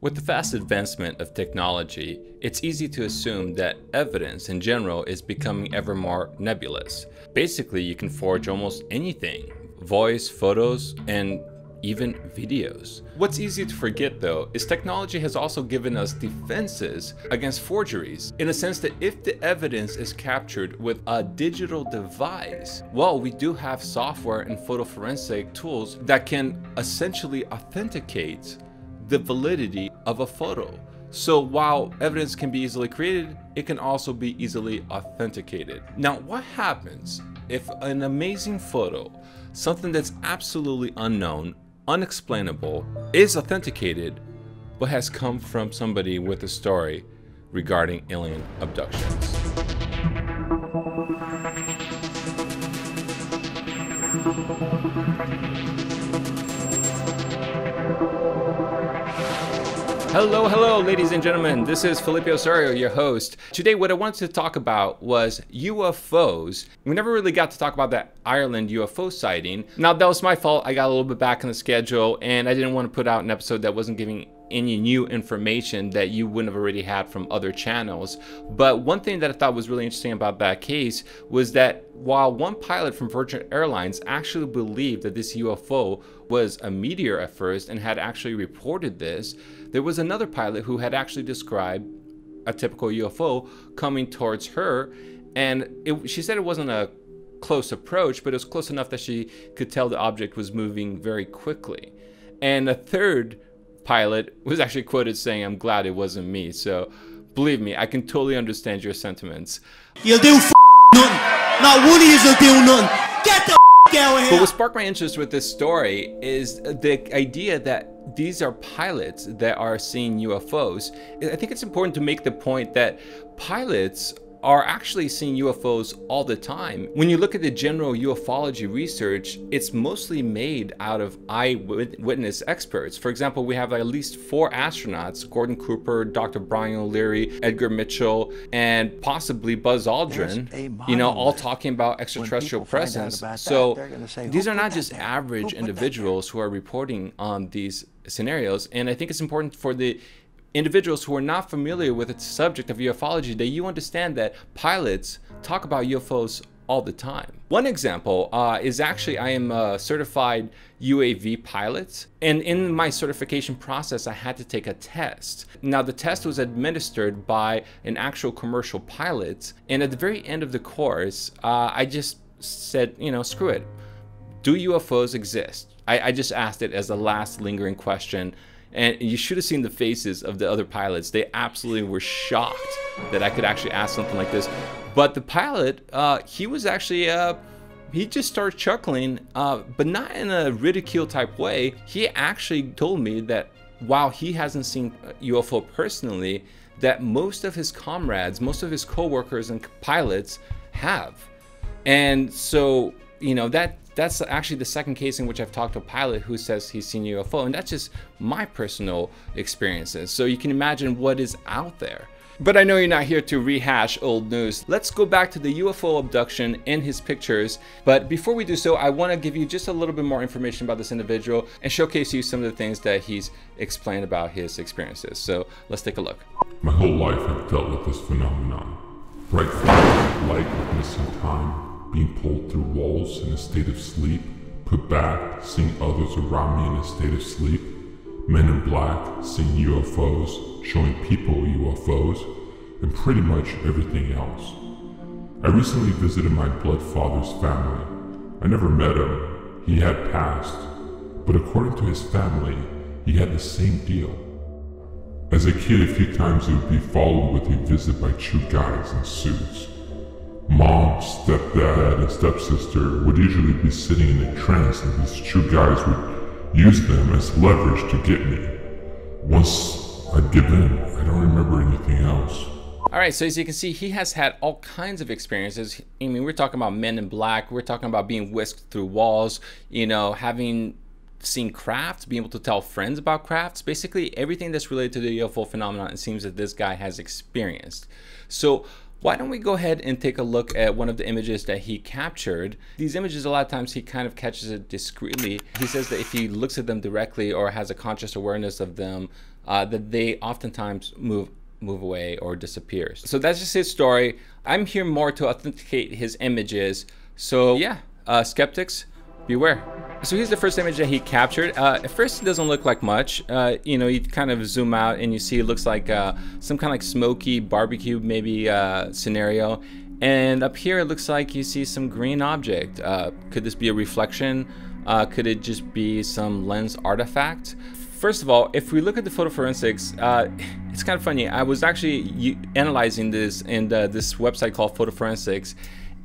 With the fast advancement of technology, it's easy to assume that evidence in general is becoming ever more nebulous. Basically, you can forge almost anything: voice, photos, and even videos. What's easy to forget though is technology has also given us defenses against forgeries, in a sense that if the evidence is captured with a digital device, well, we do have software and photo forensic tools that can essentially authenticate the validity of a photo. So while evidence can be easily created, it can also be easily authenticated. Now, what happens if an amazing photo, something that's absolutely unknown, unexplainable, is authenticated, but has come from somebody with a story regarding alien abductions? Hello, ladies and gentlemen. This is Felipe Osorio, your host. Today, what I wanted to talk about was UFOs. We never really got to talk about that Ireland UFO sighting. Now, that was my fault. I got a little bit back in the schedule, and I didn't want to put out an episode that wasn't giving any new information that you wouldn't have already had from other channels. But one thing that I thought was really interesting about that case was that while one pilot from Virgin Airlines actually believed that this UFO was a meteor at first and had actually reported this, there was another pilot who had actually described a typical UFO coming towards her, and she said it wasn't a close approach, but it was close enough that she could tell the object was moving very quickly. And a third pilot was actually quoted saying, "I'm glad it wasn't me." So believe me, I can totally understand your sentiments. You'll do nothing. Not one of you'll do nothing. Get the out of here. But what sparked my interest with this story is the idea that these are pilots that are seeing UFOs. I think it's important to make the point that pilots are actually seeing UFOs all the time. When you look at the general ufology research, it's mostly made out of eyewitness experts. For example, we have at least 4 astronauts: Gordon Cooper, Dr. Brian O'Leary, Edgar Mitchell, and possibly Buzz Aldrin, all talking about extraterrestrial presence. So these are not just average individuals who are reporting on these scenarios. And I think it's important for the individuals who are not familiar with the subject of ufology that you understand that pilots talk about UFOs all the time. One example is actually I am a certified UAV pilot, and in my certification process I had to take a test. Now the test was administered by an actual commercial pilot, and at the very end of the course I just said, screw it. Do UFOs exist? I just asked it as a last lingering question. And you should have seen the faces of the other pilots. They absolutely were shocked that I could actually ask something like this. But the pilot, he was actually, he just started chuckling, but not in a ridicule type way. He actually told me that while he hasn't seen UFO personally, that most of his comrades, most of his co-workers and pilots have. And so, that's actually the second case in which I've talked to a pilot who says he's seen UFO, and that's just my personal experiences. So you can imagine what is out there. But I know you're not here to rehash old news. Let's go back to the UFO abduction and his pictures. But before we do so, I want to give you just a little bit more information about this individual and showcase you some of the things that he's explained about his experiences. So let's take a look. My whole life I've dealt with this phenomenon. Bright flashes of light, missing time, being pulled through walls in a state of sleep, put back, seeing others around me in a state of sleep, men in black, seeing UFOs, showing people UFOs, and pretty much everything else. I recently visited my blood father's family. I never met him, he had passed, but according to his family, he had the same deal. As a kid, a few times he would be followed with a visit by 2 guys in suits. Mom, stepdad, and stepsister would usually be sitting in a trance, and these 2 guys would use them as leverage to get me. Once I'd give in, I don't remember anything else. Alright, so as you can see, he has had all kinds of experiences. I mean, we're talking about men in black, we're talking about being whisked through walls, having seen crafts, being able to tell friends about crafts. Basically, everything that's related to the UFO phenomenon, it seems that this guy has experienced. So why don't we go ahead and take a look at one of the images that he captured. These images, a lot of times he kind of catches it discreetly. He says that if he looks at them directly or has a conscious awareness of them, that they oftentimes move away or disappear. So that's just his story. I'm here more to authenticate his images. So yeah, skeptics, beware. So here's the first image that he captured. At first it doesn't look like much. You know, you kind of zoom out and you see it looks like some kind of like smoky barbecue maybe scenario. And up here it looks like you see some green object. Could this be a reflection? Could it just be some lens artifact? First of all, if we look at the photo forensics, it's kind of funny. I was actually analyzing this in this website called Photo Forensics,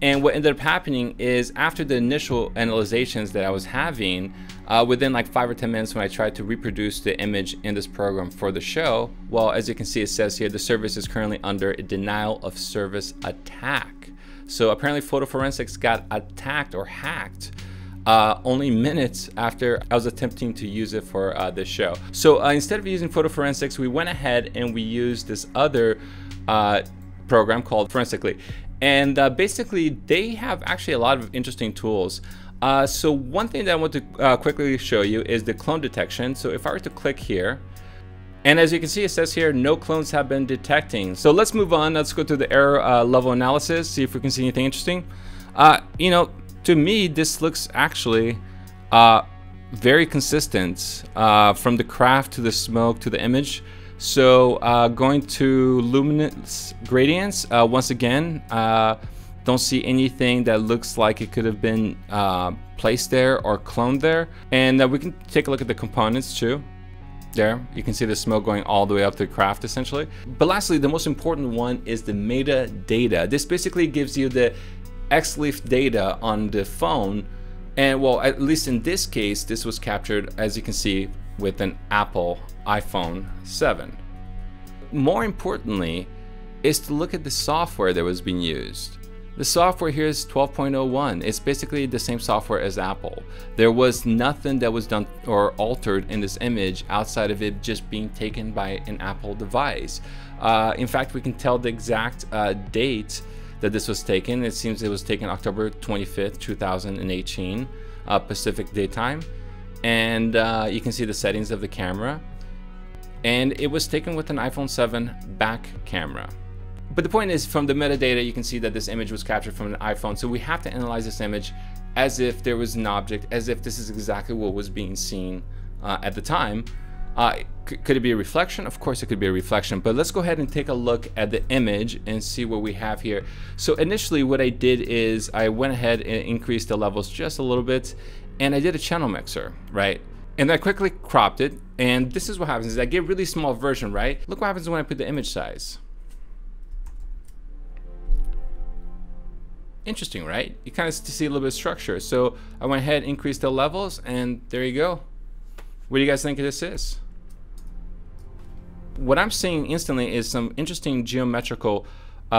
and what ended up happening is after the initial analyzations that I was having, within like 5 or 10 minutes when I tried to reproduce the image in this program for the show, well, as you can see, it says here, the service is currently under a denial of service attack. So apparently Photo Forensics got attacked or hacked only minutes after I was attempting to use it for this show. So instead of using Photo Forensics, we went ahead and we used this other program called Forensically. And basically, they have actually a lot of interesting tools. So one thing that I want to quickly show you is the clone detection. So if I were to click here, and as you can see, it says here, no clones have been detecting. So let's move on. Let's go to the error level analysis, see if we can see anything interesting. You know, to me, this looks actually very consistent from the craft to the smoke to the image. So going to luminance gradients, once again, don't see anything that looks like it could have been placed there or cloned there. And we can take a look at the components too. There, you can see the smoke going all the way up to the craft essentially. But lastly, the most important one is the metadata. This basically gives you the XLEAF data on the phone, and well, at least in this case, this was captured, as you can see, with an Apple iPhone 7. More importantly is to look at the software that was being used. The software here is 12.01. It's basically the same software as Apple. There was nothing that was done or altered in this image outside of it just being taken by an Apple device. In fact, we can tell the exact date that this was taken. It seems it was taken October 25th, 2018, Pacific daytime. And you can see the settings of the camera. And it was taken with an iPhone 7 back camera. But the point is, from the metadata, you can see that this image was captured from an iPhone. So we have to analyze this image as if there was an object, as if this is exactly what was being seen at the time. Could it be a reflection? Of course it could be a reflection, but let's go ahead and take a look at the image and see what we have here. So initially what I did is I went ahead and increased the levels just a little bit, and I did a channel mixer, right? And I quickly cropped it, and this is what happens is I get a really small version, right? Look what happens when I put the image size. Interesting, right? You kind of see a little bit of structure. So I went ahead and increased the levels, and there you go. What do you guys think this is? What I'm seeing instantly is some interesting geometrical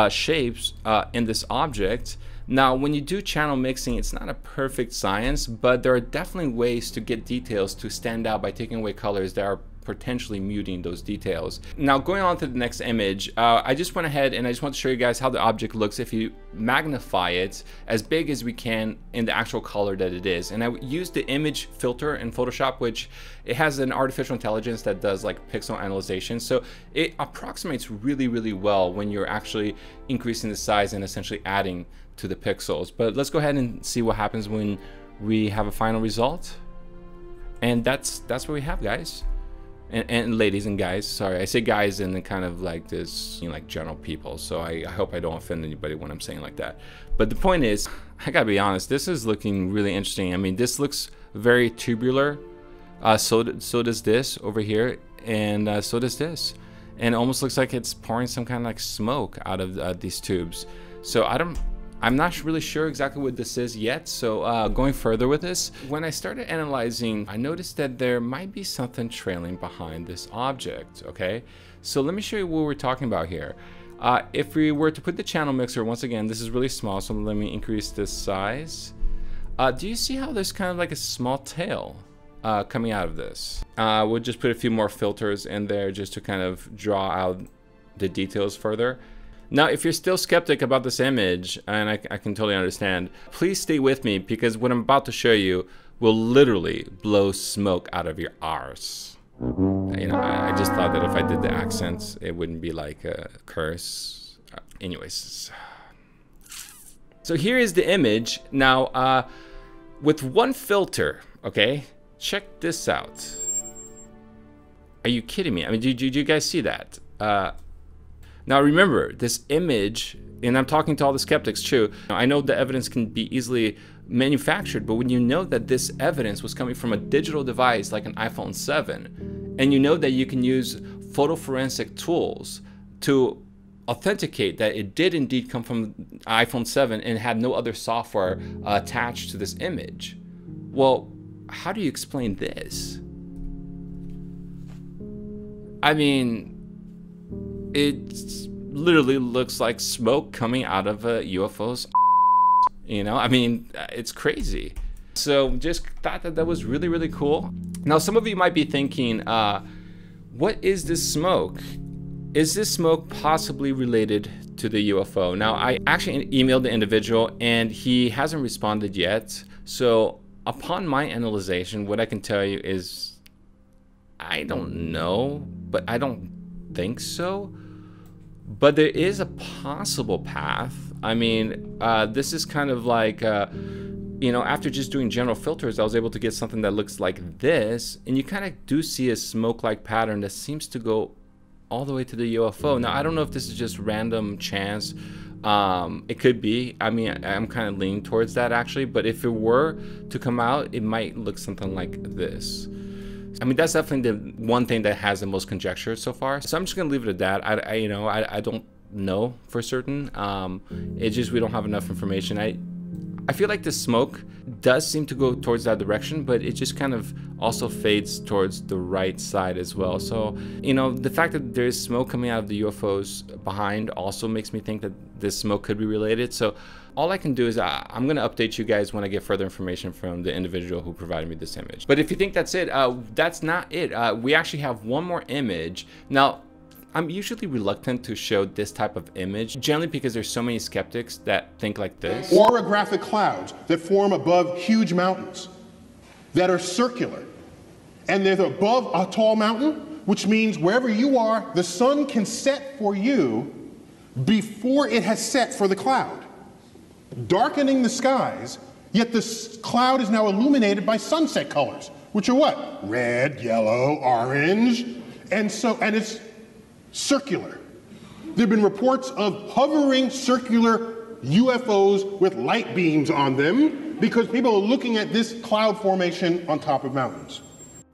shapes in this object. Now, when you do channel mixing, it's not a perfect science, but there are definitely ways to get details to stand out by taking away colors that are potentially muting those details. Now, going on to the next image, I just went ahead and I just want to show you guys how the object looks if you magnify it as big as we can in the actual color that it is. And I used the image filter in Photoshop, which it has an artificial intelligence that does like pixel analyzation. So it approximates really, really well when you're actually increasing the size and essentially adding to the pixels. But let's go ahead and see what happens when we have a final result. And that's what we have, guys. And ladies and guys, sorry, I say guys in the kind of like this, you know, like general people. So I hope I don't offend anybody when I'm saying like that. But the point is, I gotta be honest, this is looking really interesting. I mean, this looks very tubular. So does this over here, and so does this. And it almost looks like it's pouring some kind of like smoke out of these tubes. So I'm not really sure exactly what this is yet. So going further with this, when I started analyzing, I noticed that there might be something trailing behind this object, okay? So let me show you what we're talking about here. If we were to put the channel mixer, once again, this is really small, so let me increase this size. Do you see how there's kind of like a small tail coming out of this? We'll just put a few more filters in there just to kind of draw out the details further. Now, if you're still skeptic about this image, and I can totally understand, please stay with me because what I'm about to show you will literally blow smoke out of your arse. You know, I just thought that if I did the accents, it wouldn't be like a curse. Anyways. So here is the image. Now, with one filter, okay? Check this out. Are you kidding me? I mean, did you guys see that? Now remember, this image, and I'm talking to all the skeptics too, I know the evidence can be easily manufactured, but when you know that this evidence was coming from a digital device like an iPhone 7, and you know that you can use photo forensic tools to authenticate that it did indeed come from iPhone 7 and had no other software attached to this image, well, how do you explain this? I mean, it literally looks like smoke coming out of a UFO's, you know? I mean, it's crazy. So just thought that that was really, really cool. Now, some of you might be thinking, what is this smoke? Is this smoke possibly related to the UFO? Now, I actually emailed the individual and he hasn't responded yet. So upon my analyzation, what I can tell you is, I don't know, but I don't think so. But there is a possible path. I mean, this is kind of like, you know, after just doing general filters, I was able to get something that looks like this. And you kind of do see a smoke-like pattern that seems to go all the way to the UFO. Now, I don't know if this is just random chance. It could be. I mean, I'm kind of leaning towards that actually. But if it were to come out, it might look something like this. I mean, that's definitely the one thing that has the most conjecture so far. So I'm just gonna leave it at that. I don't know for certain. It's just we don't have enough information. I feel like the smoke does seem to go towards that direction, but it just kind of also fades towards the right side as well. So, you know, the fact that there's smoke coming out of the UFOs behind also makes me think that this smoke could be related. So all I can do is I'm going to update you guys when I get further information from the individual who provided me this image. But if you think that's it, that's not it. We actually have one more image. Now, I'm usually reluctant to show this type of image, generally because there's so many skeptics that think like this. Orographic clouds that form above huge mountains that are circular. And they're above a tall mountain, which means wherever you are, the sun can set for you before it has set for the cloud, darkening the skies, yet the cloud is now illuminated by sunset colors, which are what? Red, yellow, orange, and it's circular. There have been reports of hovering circular UFOs with light beams on them because people are looking at this cloud formation on top of mountains.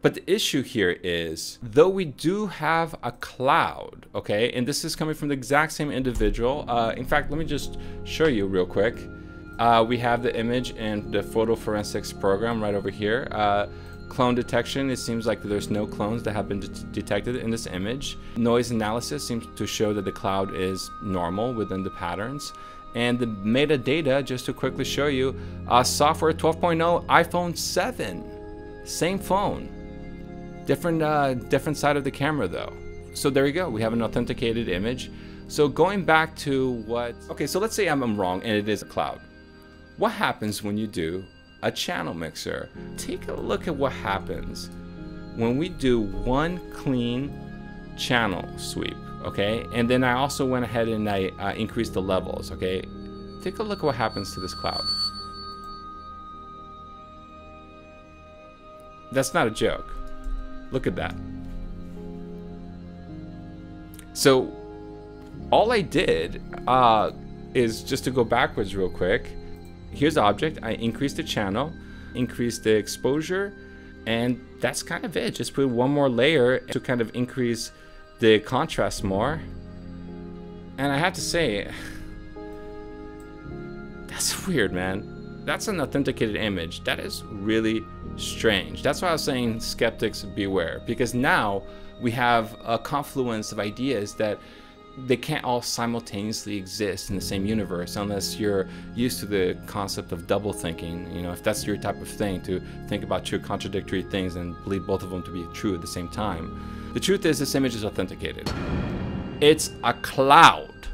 But the issue here is, though we do have a cloud, okay, and this is coming from the exact same individual. In fact, let me just show you real quick. We have the image in the photo forensics program right over here. Clone detection, it seems like there's no clones that have been detected in this image. Noise analysis seems to show that the cloud is normal within the patterns. And the metadata, just to quickly show you, software 12.0, iPhone 7, same phone. Different side of the camera though. So there you go, we have an authenticated image. So going back to what, okay, so let's say I'm wrong and it is a cloud. What happens when you do a channel mixer? Take a look at what happens when we do one clean channel sweep, okay? And then I also went ahead and I increased the levels, okay? Take a look at what happens to this cloud. That's not a joke. Look at that. So all I did is just to go backwards real quick. Here's the object. I increased the channel, increased the exposure, and that's kind of it. Just put one more layer to kind of increase the contrast more. And I have to say, that's weird, man. That's an authenticated image. That is really strange. That's why I was saying skeptics beware, because now we have a confluence of ideas that they can't all simultaneously exist in the same universe unless you're used to the concept of double thinking. You know, if that's your type of thing, to think about two contradictory things and believe both of them to be true at the same time. The truth is, this image is authenticated. It's a cloud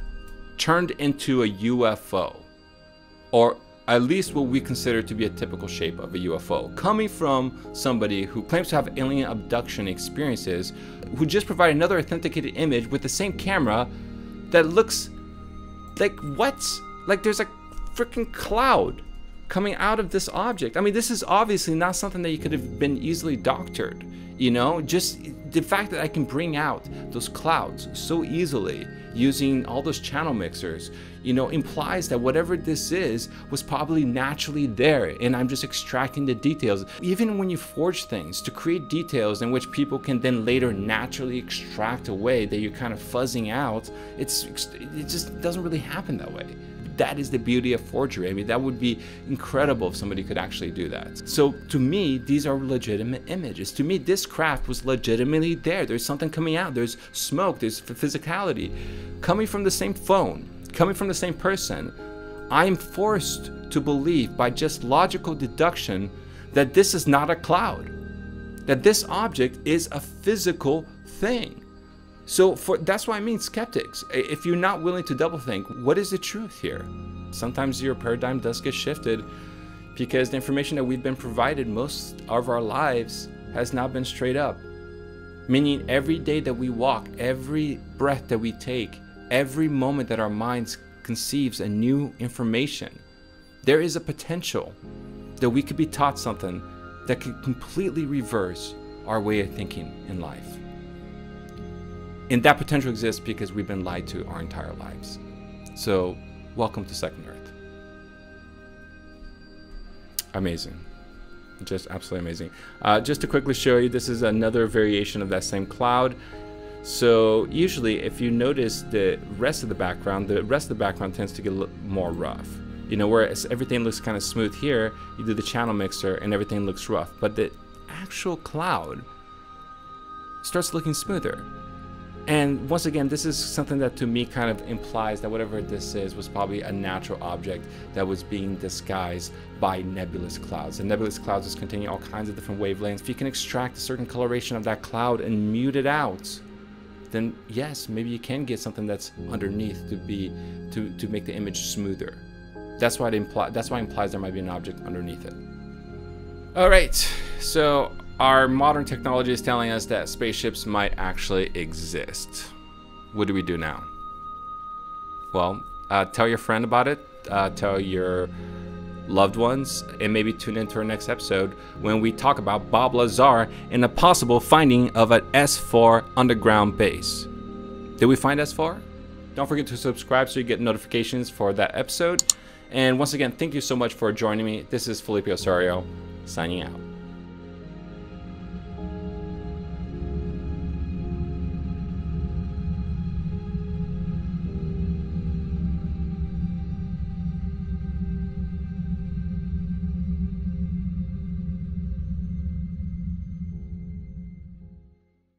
turned into a UFO, or at least what we consider to be a typical shape of a UFO, coming from somebody who claims to have alien abduction experiences, who just provided another authenticated image with the same camera that looks like what? Like there's a freaking cloud coming out of this object. I mean, this is obviously not something that you could have been easily doctored, you know? Just the fact that I can bring out those clouds so easily using all those channel mixers, you know, implies that whatever this is was probably naturally there, and I'm just extracting the details. Even when you forge things to create details in which people can then later naturally extract away that you're kind of fuzzing out, it just doesn't really happen that way. That is the beauty of forgery. I mean, that would be incredible if somebody could actually do that. So to me, these are legitimate images. To me, this craft was legitimately there. There's something coming out. There's smoke. There's physicality. Coming from the same phone, coming from the same person, I am forced to believe by just logical deduction that this is not a cloud, that this object is a physical thing. So that's why I mean skeptics. If you're not willing to double think, what is the truth here? Sometimes your paradigm does get shifted because the information that we've been provided most of our lives has not been straight up. Meaning every day that we walk, every breath that we take, every moment that our minds conceives a new information, there is a potential that we could be taught something that could completely reverse our way of thinking in life. And that potential exists because we've been lied to our entire lives. So, welcome to Second Earth. Amazing. Just absolutely amazing. Just to quickly show you, this is another variation of that same cloud. So, usually, if you notice the rest of the background tends to get a little more rough. You know, whereas everything looks kind of smooth here, you do the channel mixer and everything looks rough. But the actual cloud starts looking smoother. And once again, this is something that to me kind of implies that whatever this is was probably a natural object that was being disguised by nebulous clouds. And nebulous clouds is containing all kinds of different wavelengths. If you can extract a certain coloration of that cloud and mute it out, then yes, maybe you can get something that's underneath to make the image smoother. That's why it implies there might be an object underneath it. All right, so our modern technology is telling us that spaceships might actually exist. What do we do now? Well, tell your friend about it, tell your loved ones, and maybe tune into our next episode when we talk about Bob Lazar and the possible finding of an S4 underground base. Did we find S4? Don't forget to subscribe so you get notifications for that episode. And once again, thank you so much for joining me. This is Felipe Osorio, signing out.